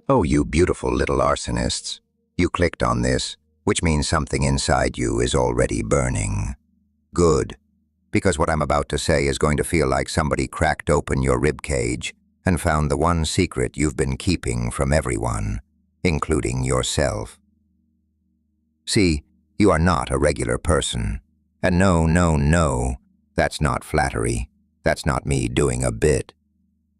Oh, you beautiful little arsonists. You clicked on this, which means something inside you is already burning. Good, because what I'm about to say is going to feel like somebody cracked open your ribcage and found the one secret you've been keeping from everyone, including yourself. See, you are not a regular person. And no, that's not flattery. That's not me doing a bit.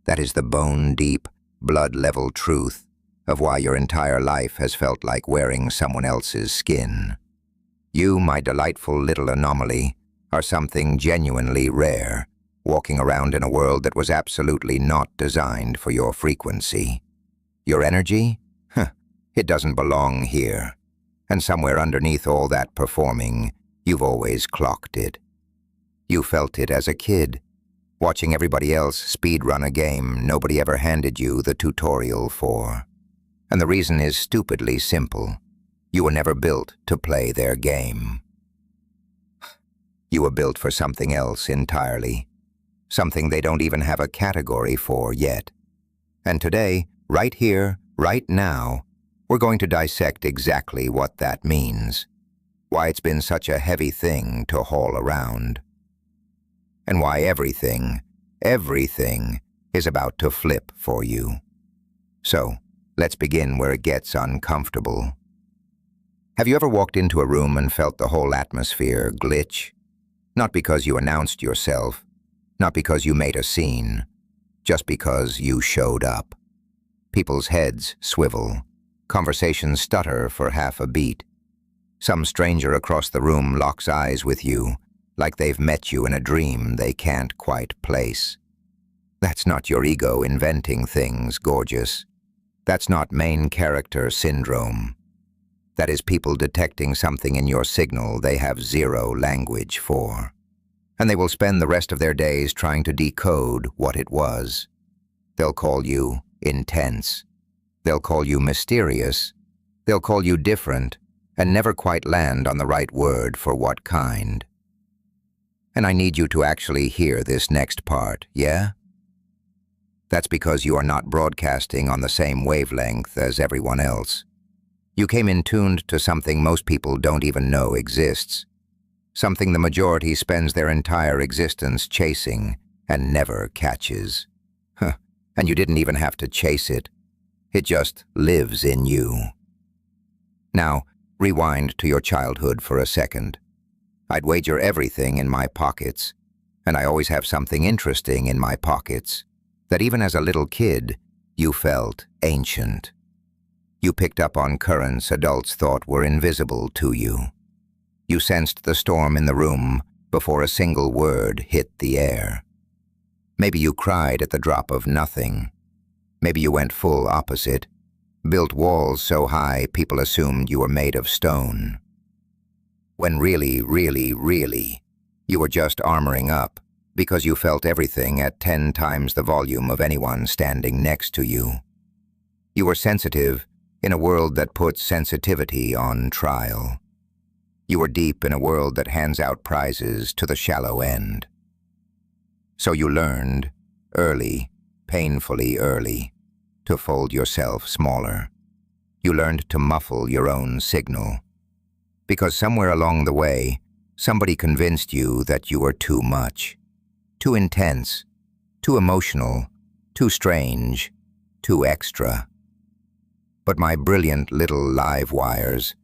That is the bone-deep, blood-level truth of why your entire life has felt like wearing someone else's skin. You, my delightful little anomaly, are something genuinely rare, walking around in a world that was absolutely not designed for your frequency. Your energy? It doesn't belong here. And somewhere underneath all that performing, you've always clocked it. You felt it as a kid, watching everybody else speedrun a game nobody ever handed you the tutorial for. And the reason is stupidly simple. You were never built to play their game. You were built for something else entirely. Something they don't even have a category for yet. And today, right here, right now, we're going to dissect exactly what that means. Why it's been such a heavy thing to haul around. And why everything is about to flip for you. So, let's begin where it gets uncomfortable. Have you ever walked into a room and felt the whole atmosphere glitch? Not because you announced yourself, not because you made a scene, just because you showed up. People's heads swivel, conversations stutter for half a beat. Some stranger across the room locks eyes with you, like they've met you in a dream they can't quite place. That's not your ego inventing things, gorgeous. That's not main character syndrome. That is people detecting something in your signal they have zero language for. And they will spend the rest of their days trying to decode what it was. They'll call you intense. They'll call you mysterious. They'll call you different, and never quite land on the right word for what kind. And I need you to actually hear this next part, yeah? That's because you are not broadcasting on the same wavelength as everyone else. You came in tuned to something most people don't even know exists. Something the majority spends their entire existence chasing and never catches. And you didn't even have to chase it. It just lives in you. Now, rewind to your childhood for a second. I'd wager everything in my pockets, and I always have something interesting in my pockets, that even as a little kid, you felt ancient. You picked up on currents adults thought were invisible to you. You sensed the storm in the room before a single word hit the air. Maybe you cried at the drop of nothing. Maybe you went full opposite, built walls so high people assumed you were made of stone. When really, you were just armoring up because you felt everything at 10 times the volume of anyone standing next to you. You were sensitive in a world that puts sensitivity on trial. You were deep in a world that hands out prizes to the shallow end. So you learned, early, painfully early, to fold yourself smaller. You learned to muffle your own signal. Because somewhere along the way, somebody convinced you that you were too much, too intense, too emotional, too strange, too extra. But my brilliant little live wires,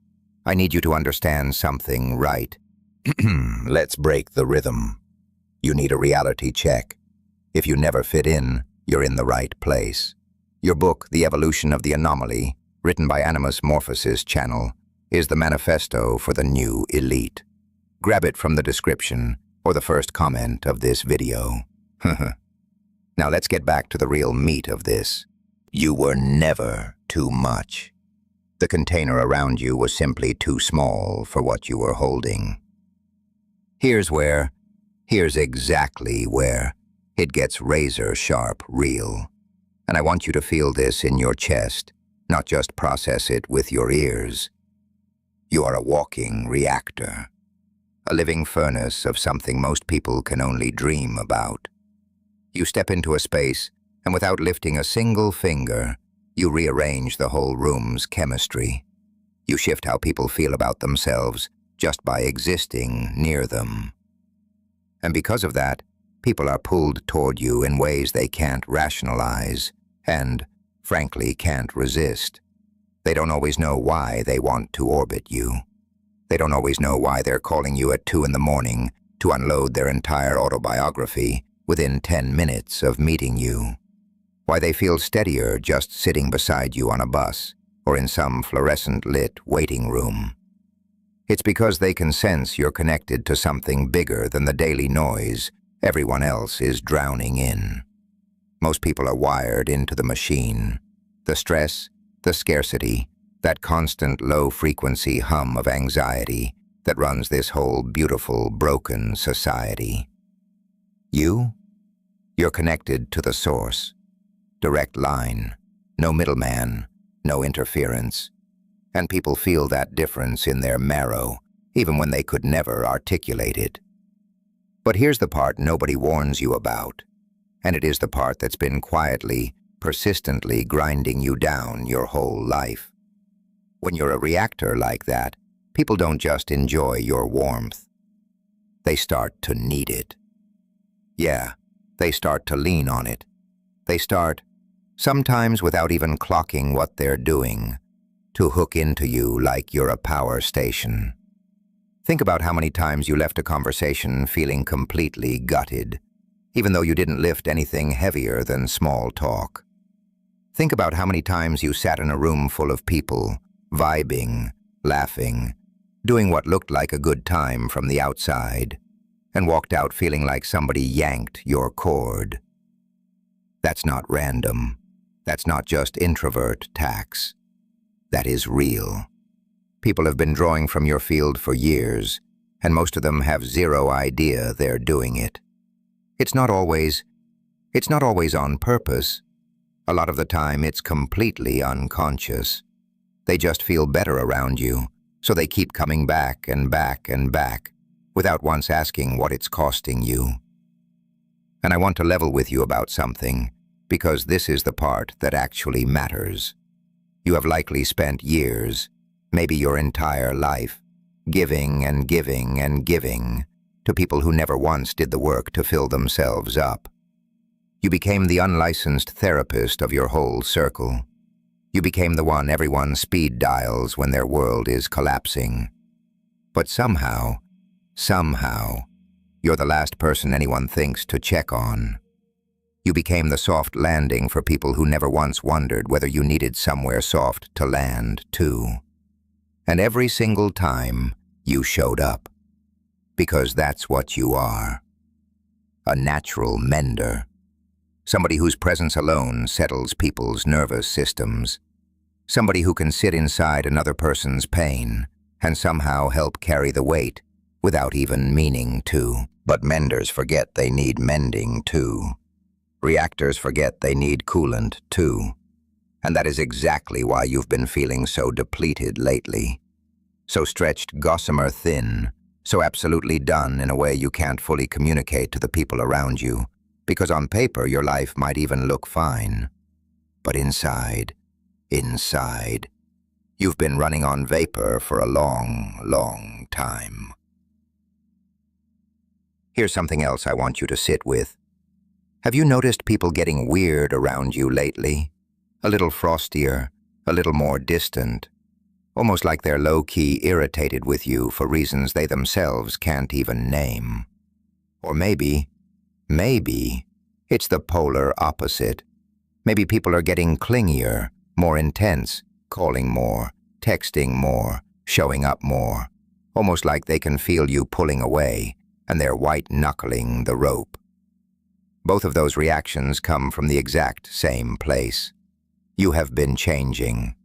I need you to understand something right. Let's break the rhythm. You need a reality check. If you never fit in, you're in the right place. Your book, The Evolution of the Anomaly, written by Animus Morphosis Channel, is the manifesto for the new elite. Grab it from the description or the first comment of this video. Now let's get back to the real meat of this. You were never too much. The container around you was simply too small for what you were holding. Here's exactly where it gets razor-sharp real. And I want you to feel this in your chest, not just process it with your ears. You are a walking reactor, a living furnace of something most people can only dream about. You step into a space, and without lifting a single finger, You rearrange the whole room's chemistry. You shift how people feel about themselves just by existing near them. And because of that, people are pulled toward you in ways they can't rationalize and, frankly, can't resist. They don't always know why they want to orbit you. They don't always know why they're calling you at 2 in the morning to unload their entire autobiography within 10 minutes of meeting you. Why they feel steadier just sitting beside you on a bus or in some fluorescent-lit waiting room. It's because they can sense you're connected to something bigger than the daily noise everyone else is drowning in. Most people are wired into the machine. The stress, the scarcity, that constant low-frequency hum of anxiety that runs this whole beautiful, broken society. You're connected to the source. Direct line, no middleman, no interference. And people feel that difference in their marrow, even when they could never articulate it. But here's the part nobody warns you about, and it is the part that's been quietly, persistently grinding you down your whole life. When you're a reactor like that, people don't just enjoy your warmth. They start to need it. Yeah, they start to lean on it. They start, sometimes without even clocking what they're doing, to hook into you like you're a power station. Think about how many times you left a conversation feeling completely gutted, even though you didn't lift anything heavier than small talk. Think about how many times you sat in a room full of people, vibing, laughing, doing what looked like a good time from the outside, and walked out feeling like somebody yanked your cord. That's not random. That's not just introvert tax. That is real. People have been drawing from your field for years, and most of them have zero idea they're doing it. It's not always on purpose. A lot of the time, it's completely unconscious. They just feel better around you, so they keep coming back and back and back, without once asking what it's costing you. And I want to level with you about something, because this is the part that actually matters. You have likely spent years, maybe your entire life, giving and giving and giving to people who never once did the work to fill themselves up. You became the unlicensed therapist of your whole circle. You became the one everyone speed dials when their world is collapsing. But somehow, you're the last person anyone thinks to check on. You became the soft landing for people who never once wondered whether you needed somewhere soft to land, too. And every single time, you showed up. Because that's what you are. A natural mender. Somebody whose presence alone settles people's nervous systems. Somebody who can sit inside another person's pain and somehow help carry the weight without even meaning to. But menders forget they need mending, too. Reactors forget they need coolant, too. And that is exactly why you've been feeling so depleted lately. So stretched gossamer thin, so absolutely done in a way you can't fully communicate to the people around you, because on paper your life might even look fine. But inside, you've been running on vapor for a long, long time. Here's something else I want you to sit with. Have you noticed people getting weird around you lately? A little frostier, a little more distant. Almost like they're low-key irritated with you for reasons they themselves can't even name. Or maybe, it's the polar opposite. Maybe people are getting clingier, more intense, calling more, texting more, showing up more. Almost like they can feel you pulling away, and they're white-knuckling the rope. Both of those reactions come from the exact same place. You have been changing.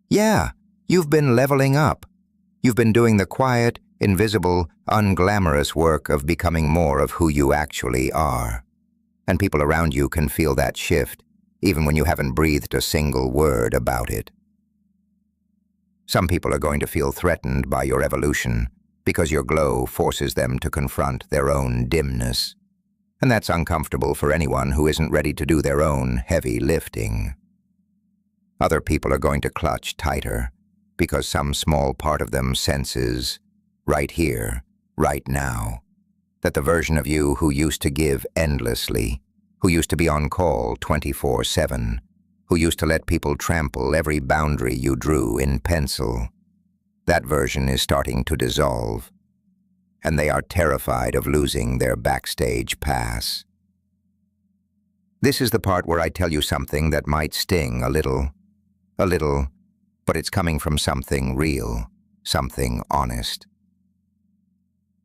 Yeah, you've been leveling up. You've been doing the quiet, invisible, unglamorous work of becoming more of who you actually are. And people around you can feel that shift, even when you haven't breathed a single word about it. Some people are going to feel threatened by your evolution because your glow forces them to confront their own dimness. And that's uncomfortable for anyone who isn't ready to do their own heavy lifting. Other people are going to clutch tighter because some small part of them senses, right here, right now, that the version of you who used to give endlessly, who used to be on call 24/7, who used to let people trample every boundary you drew in pencil, that version is starting to dissolve, and they are terrified of losing their backstage pass. This is the part where I tell you something that might sting a little, but it's coming from something real, something honest.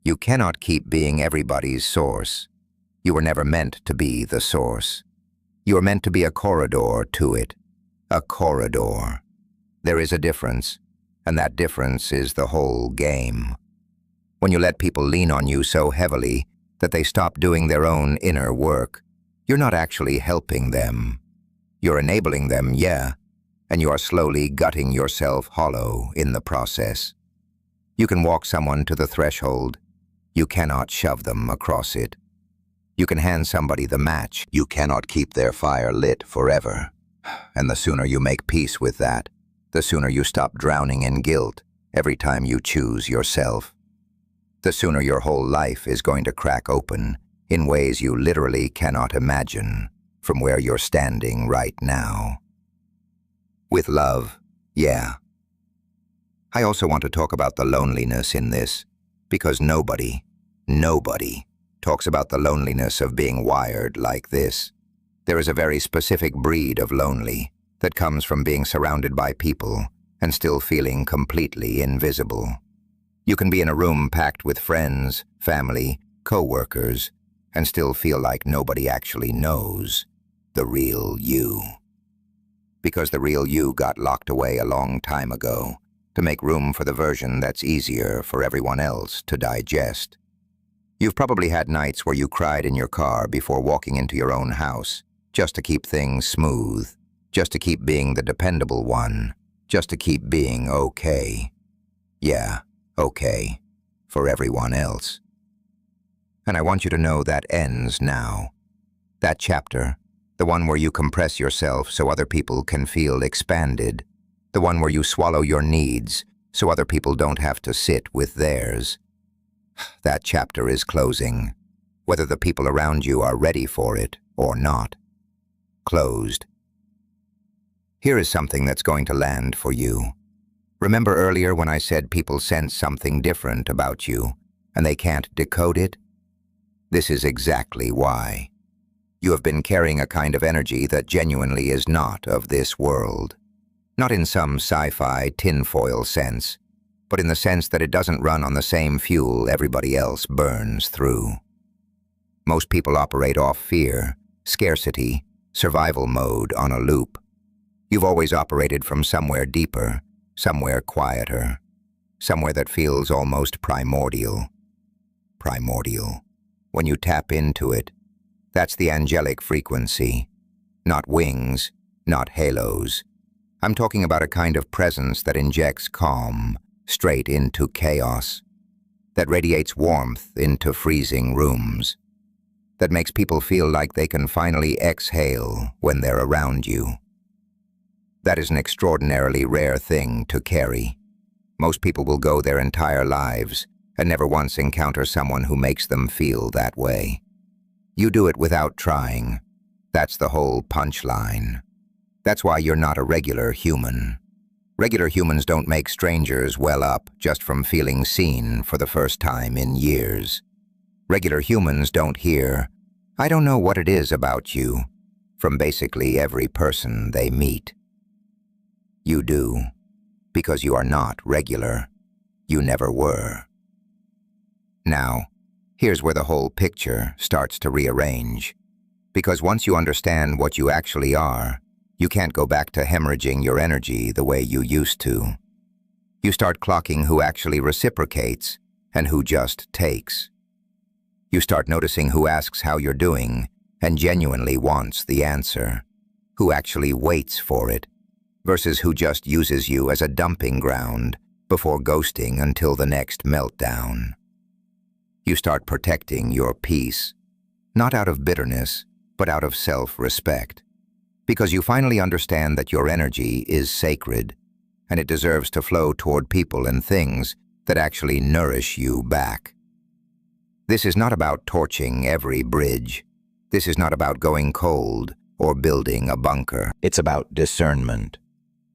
You cannot keep being everybody's source. You were never meant to be the source. You are meant to be a corridor to it, a corridor. There is a difference, and that difference is the whole game. When you let people lean on you so heavily that they stop doing their own inner work, you're not actually helping them. You're enabling them, yeah, and you are slowly gutting yourself hollow in the process. You can walk someone to the threshold. You cannot shove them across it. You can hand somebody the match. You cannot keep their fire lit forever. And the sooner you make peace with that, the sooner you stop drowning in guilt every time you choose yourself. The sooner your whole life is going to crack open in ways you literally cannot imagine from where you're standing right now. With love, yeah. I also want to talk about the loneliness in this, because nobody talks about the loneliness of being wired like this. There is a very specific breed of lonely that comes from being surrounded by people and still feeling completely invisible. You can be in a room packed with friends, family, co-workers, and still feel like nobody actually knows the real you. Because the real you got locked away a long time ago to make room for the version that's easier for everyone else to digest. You've probably had nights where you cried in your car before walking into your own house, just to keep things smooth, just to keep being the dependable one, just to keep being okay. Yeah, okay, for everyone else. And I want you to know that ends now. That chapter, the one where you compress yourself so other people can feel expanded, the one where you swallow your needs so other people don't have to sit with theirs. That chapter is closing, whether the people around you are ready for it or not. Closed. Here is something that's going to land for you. Remember earlier when I said people sense something different about you, and they can't decode it? This is exactly why. You have been carrying a kind of energy that genuinely is not of this world. Not in some sci-fi tinfoil sense, but in the sense that it doesn't run on the same fuel everybody else burns through. Most people operate off fear, scarcity, survival mode on a loop. You've always operated from somewhere deeper, somewhere quieter, somewhere that feels almost primordial. Primordial. When you tap into it, that's the angelic frequency. Not wings, not halos. I'm talking about a kind of presence that injects calm straight into chaos, that radiates warmth into freezing rooms, that makes people feel like they can finally exhale when they're around you. That is an extraordinarily rare thing to carry. Most people will go their entire lives and never once encounter someone who makes them feel that way. You do it without trying. That's the whole punchline. That's why you're not a regular human. Regular humans don't make strangers well up just from feeling seen for the first time in years. Regular humans don't hear, "I don't know what it is about you," from basically every person they meet. You do, because you are not regular. You never were. Now, here's where the whole picture starts to rearrange. Because once you understand what you actually are, you can't go back to hemorrhaging your energy the way you used to. You start clocking who actually reciprocates and who just takes. You start noticing who asks how you're doing and genuinely wants the answer, who actually waits for it, versus who just uses you as a dumping ground before ghosting until the next meltdown. You start protecting your peace, not out of bitterness, but out of self-respect. Because you finally understand that your energy is sacred, and it deserves to flow toward people and things that actually nourish you back. This is not about torching every bridge. This is not about going cold or building a bunker. It's about discernment.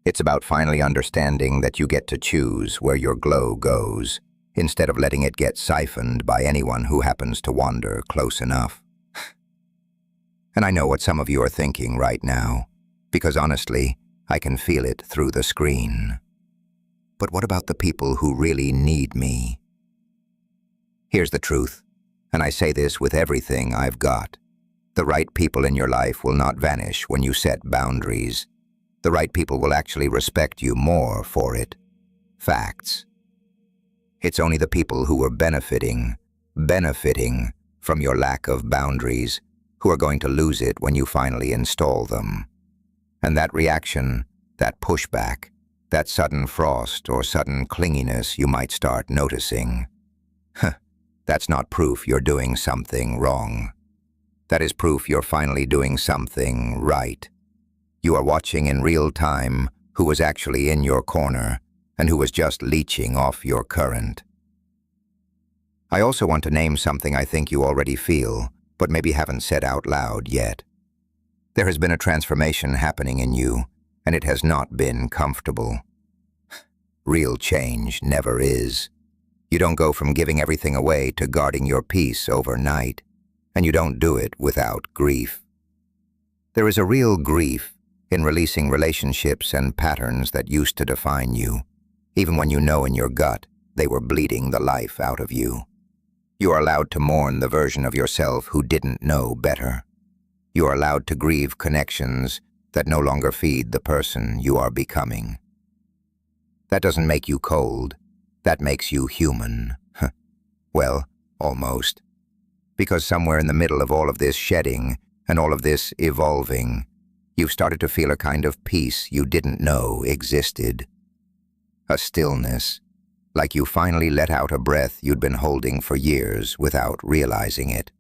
It's about finally understanding that you get to choose where your glow goes, instead of letting it get siphoned by anyone who happens to wander close enough. And I know what some of you are thinking right now, because honestly, I can feel it through the screen. But what about the people who really need me? Here's the truth, and I say this with everything I've got. The right people in your life will not vanish when you set boundaries. The right people will actually respect you more for it. Facts. It's only the people who are benefiting from your lack of boundaries who are going to lose it when you finally install them. And that reaction, that pushback, that sudden frost or sudden clinginess you might start noticing, that's not proof you're doing something wrong. That is proof you're finally doing something right. You are watching in real time who was actually in your corner and who was just leeching off your current. I also want to name something I think you already feel, but maybe haven't said out loud yet. There has been a transformation happening in you, and it has not been comfortable. Real change never is. You don't go from giving everything away to guarding your peace overnight, and you don't do it without grief. There is a real grief in releasing relationships and patterns that used to define you, even when you know in your gut they were bleeding the life out of you. You are allowed to mourn the version of yourself who didn't know better. You are allowed to grieve connections that no longer feed the person you are becoming. That doesn't make you cold. That makes you human. Well, almost. Because somewhere in the middle of all of this shedding and all of this evolving, you've started to feel a kind of peace you didn't know existed. A stillness, like you finally let out a breath you'd been holding for years without realizing it.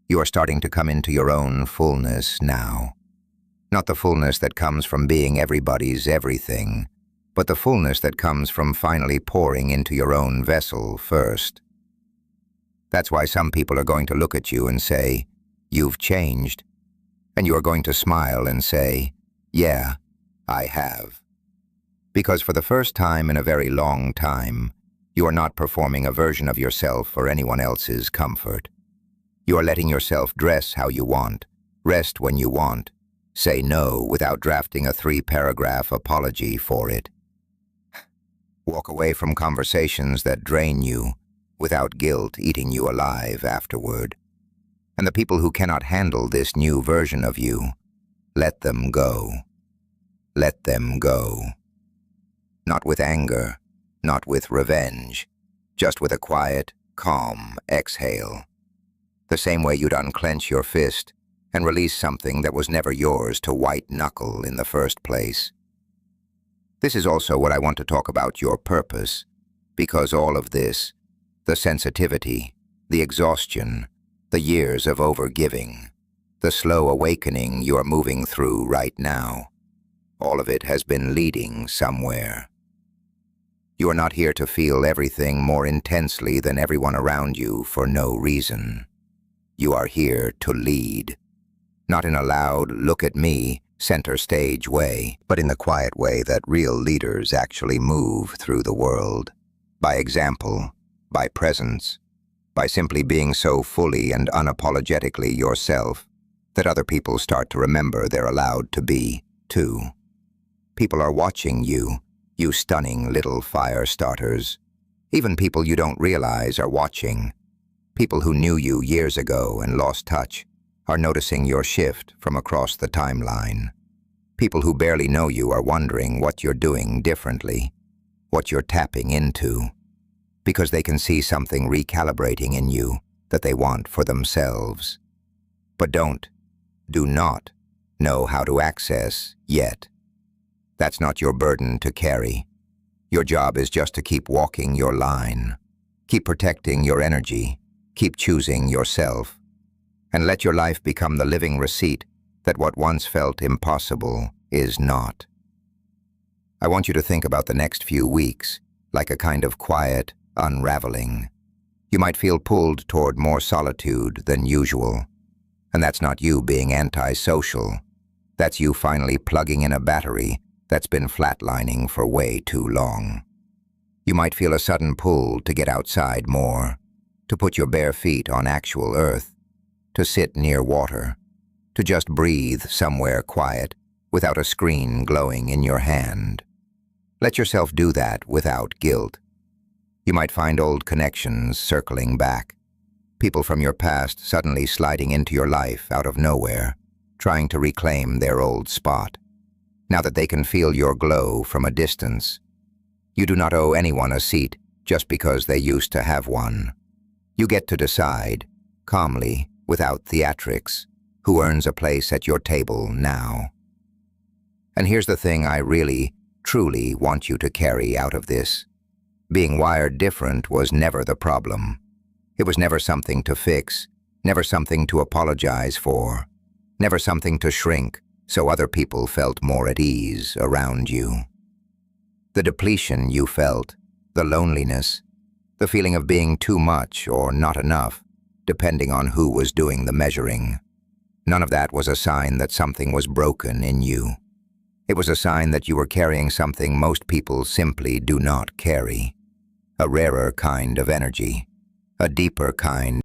You are starting to come into your own fullness now. Not the fullness that comes from being everybody's everything, but the fullness that comes from finally pouring into your own vessel first. That's why some people are going to look at you and say, "You've changed." And you are going to smile and say, "Yeah, I have." Because for the first time in a very long time, you are not performing a version of yourself for anyone else's comfort. You are letting yourself dress how you want, rest when you want, say no without drafting a 3-paragraph apology for it. Walk away from conversations that drain you without guilt eating you alive afterward. And the people who cannot handle this new version of you, let them go. Let them go. Not with anger, not with revenge, just with a quiet, calm exhale. The same way you'd unclench your fist and release something that was never yours to white-knuckle in the first place. This is also what I want to talk about your purpose, because all of this, the sensitivity, the exhaustion, the years of overgiving, the slow awakening you are moving through right now, all of it has been leading somewhere. You are not here to feel everything more intensely than everyone around you for no reason. You are here to lead, not in a loud, look at me, center stage way, but in the quiet way that real leaders actually move through the world. By example, by presence, by simply being so fully and unapologetically yourself that other people start to remember they're allowed to be, too. People are watching you, you stunning little fire starters. Even people you don't realize are watching. People who knew you years ago and lost touch are noticing your shift from across the timeline. People who barely know you are wondering what you're doing differently, what you're tapping into, because they can see something recalibrating in you that they want for themselves, but do not know how to access yet. That's not your burden to carry. Your job is just to keep walking your line, keep protecting your energy, keep choosing yourself, and let your life become the living receipt that what once felt impossible is not. I want you to think about the next few weeks like a kind of quiet unraveling. You might feel pulled toward more solitude than usual. And that's not you being antisocial. That's you finally plugging in a battery that's been flatlining for way too long. You might feel a sudden pull to get outside more, to put your bare feet on actual earth, to sit near water, to just breathe somewhere quiet without a screen glowing in your hand. Let yourself do that without guilt. You might find old connections circling back, people from your past suddenly sliding into your life out of nowhere, trying to reclaim their old spot. Now that they can feel your glow from a distance, you do not owe anyone a seat just because they used to have one. You get to decide, calmly, without theatrics, who earns a place at your table now. And here's the thing I really, truly want you to carry out of this. Being wired different was never the problem. It was never something to fix, never something to apologize for, never something to shrink so other people felt more at ease around you. The depletion you felt, the loneliness, the feeling of being too much or not enough, depending on who was doing the measuring. None of that was a sign that something was broken in you. It was a sign that you were carrying something most people simply do not carry. A rarer kind of energy, a deeper kind